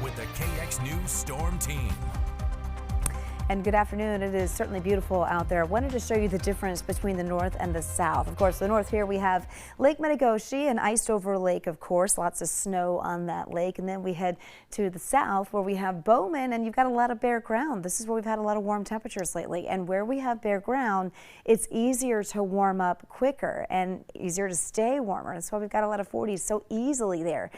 with the KX News Storm Team. And good afternoon. It is certainly beautiful out there. I wanted to show you the difference between the north and the south. Of course, the north here we have Lake METIGOSHE, an iced over lake, of course, lots of snow on that lake. And then we head to the south where we have Bowman, and you've got a lot of bare ground. This is where we've had a lot of warm temperatures lately. And where we have bare ground, it's easier to warm up quicker and easier to stay warmer. That's why we've got a lot of 40s so easily there.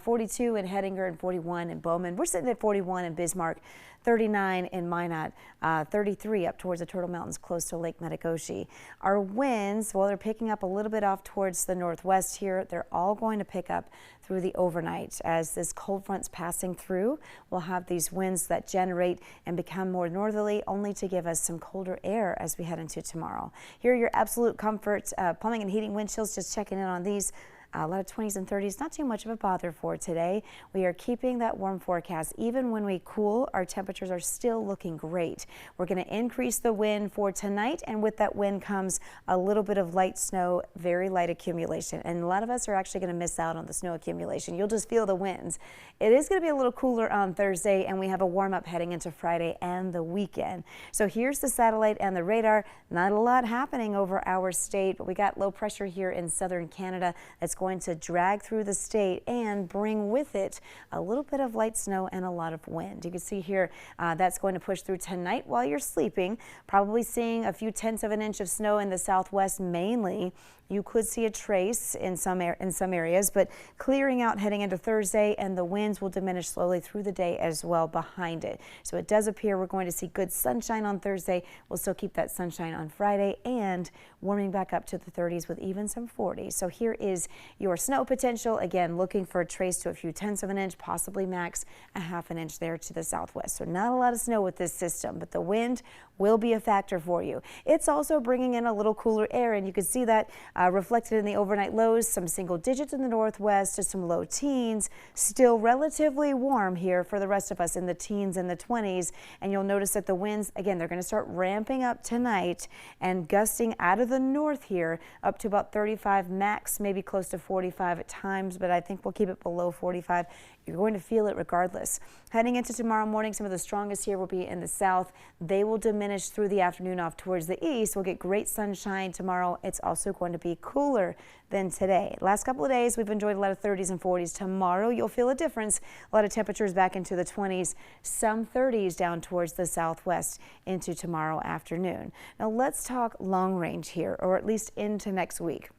42 in Hettinger and 41 in Bowman. We're sitting at 41 in Bismarck. 39 in Minot, 33 up towards the Turtle Mountains close to Lake METIGOSHE. Our winds, well, they're picking up a little bit off towards the northwest here. They're all going to pick up through the overnight. As this cold front's passing through, we'll have these winds that generate and become more northerly, only to give us some colder air as we head into tomorrow. Here are your absolute comfort plumbing and heating wind chills, just checking in on these. A lot of 20s and 30s, not too much of a bother for today. We are keeping that warm forecast. Even when we cool, our temperatures are still looking great. We're going to increase the wind for tonight, and with that wind comes a little bit of light snow, very light accumulation. And a lot of us are actually going to miss out on the snow accumulation. You'll just feel the winds. It is going to be a little cooler on Thursday, and we have a warm up heading into Friday and the weekend. So here's the satellite and the radar. Not a lot happening over our state, but we got low pressure here in southern Canada that's going to drag through the state and bring with it a little bit of light snow and a lot of wind. You can see here that's going to push through tonight while you're sleeping, probably seeing a few tenths of an inch of snow in the southwest mainly. You could see a trace in some areas, but clearing out heading into Thursday, and the winds will diminish slowly through the day as well behind it. So it does appear we're going to see good sunshine on Thursday. We'll still keep that sunshine on Friday and warming back up to the 30s with even some 40s. So here is your snow potential. Again, looking for a trace to a few tenths of an inch, possibly max a half an inch there to the southwest. So not a lot of snow with this system, but the wind will be a factor for you. It's also bringing in a little cooler air, and you can see that reflected in the overnight lows, some single digits in the northwest to some low teens. Still relatively warm here for the rest of us in the teens and the 20s. And you'll notice that the winds, again, they're going to start ramping up tonight and gusting out of the north here up to about 35 max, maybe close to 45 at times, but I think we'll keep it below 45. You're going to feel it regardless. Heading into tomorrow morning, some of the strongest here will be in the south. They will diminish through the afternoon off towards the east. We'll get great sunshine tomorrow. It's also going to be cooler than today. Last couple of days, we've enjoyed a lot of 30s and 40s. Tomorrow, you'll feel a difference. A lot of temperatures back into the 20s, some 30s down towards the southwest into tomorrow afternoon. Now let's talk long range here, or at least into next week.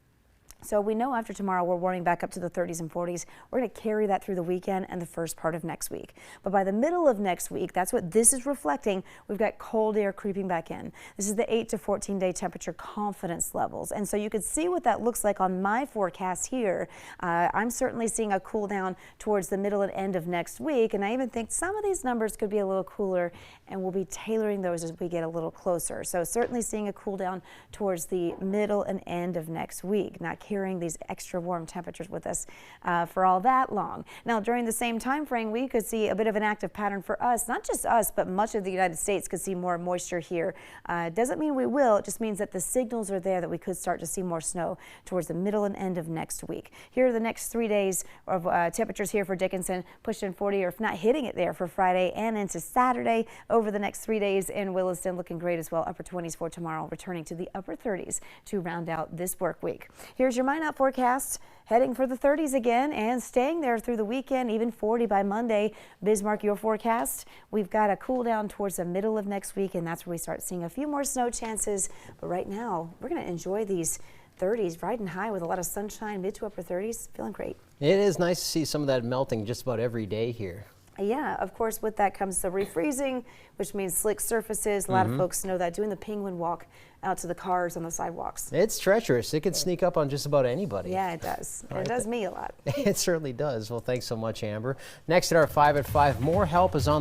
So we know after tomorrow we're warming back up to the 30s and 40s. We're going to carry that through the weekend and the first part of next week. But by the middle of next week, that's what this is reflecting. We've got cold air creeping back in. This is the 8 to 14 day temperature confidence levels. And so you could see what that looks like on my forecast here. I'm certainly seeing a cool down towards the middle and end of next week. And I even think some of these numbers could be a little cooler, and we'll be tailoring those as we get a little closer. So certainly seeing a cool down towards the middle and end of next week. Not carrying these extra warm temperatures with us for all that long. Now, during the same time frame, we could see a bit of an active pattern for us. Not just us, but much of the United States could see more moisture here. Doesn't mean we will. It just means that the signals are there that we could start to see more snow towards the middle and end of next week. Here are the next 3 days of temperatures here for Dickinson, pushing 40, or if not hitting it there for Friday and into Saturday. Over the next 3 days in Williston, looking great as well. Upper 20s for tomorrow, returning to the upper 30s to round out this work week. Here's your Minot forecast. Heading for the 30s again and staying there through the weekend, even 40 by Monday. Bismarck, your forecast. We've got a cool down towards the middle of next week, and that's where we start seeing a few more snow chances. But right now, we're going to enjoy these 30s, riding high with a lot of sunshine, mid to upper 30s. Feeling great. It is nice to see some of that melting just about every day here. Yeah, of course, with that comes the refreezing, which means slick surfaces. A lot of folks know that, doing the penguin walk out to the cars on the sidewalks. It's treacherous. It can sneak up on just about anybody. Yeah, it does. It does me a lot. It certainly does. Well, thanks so much, Amber. Next at our 5 at 5, more help is on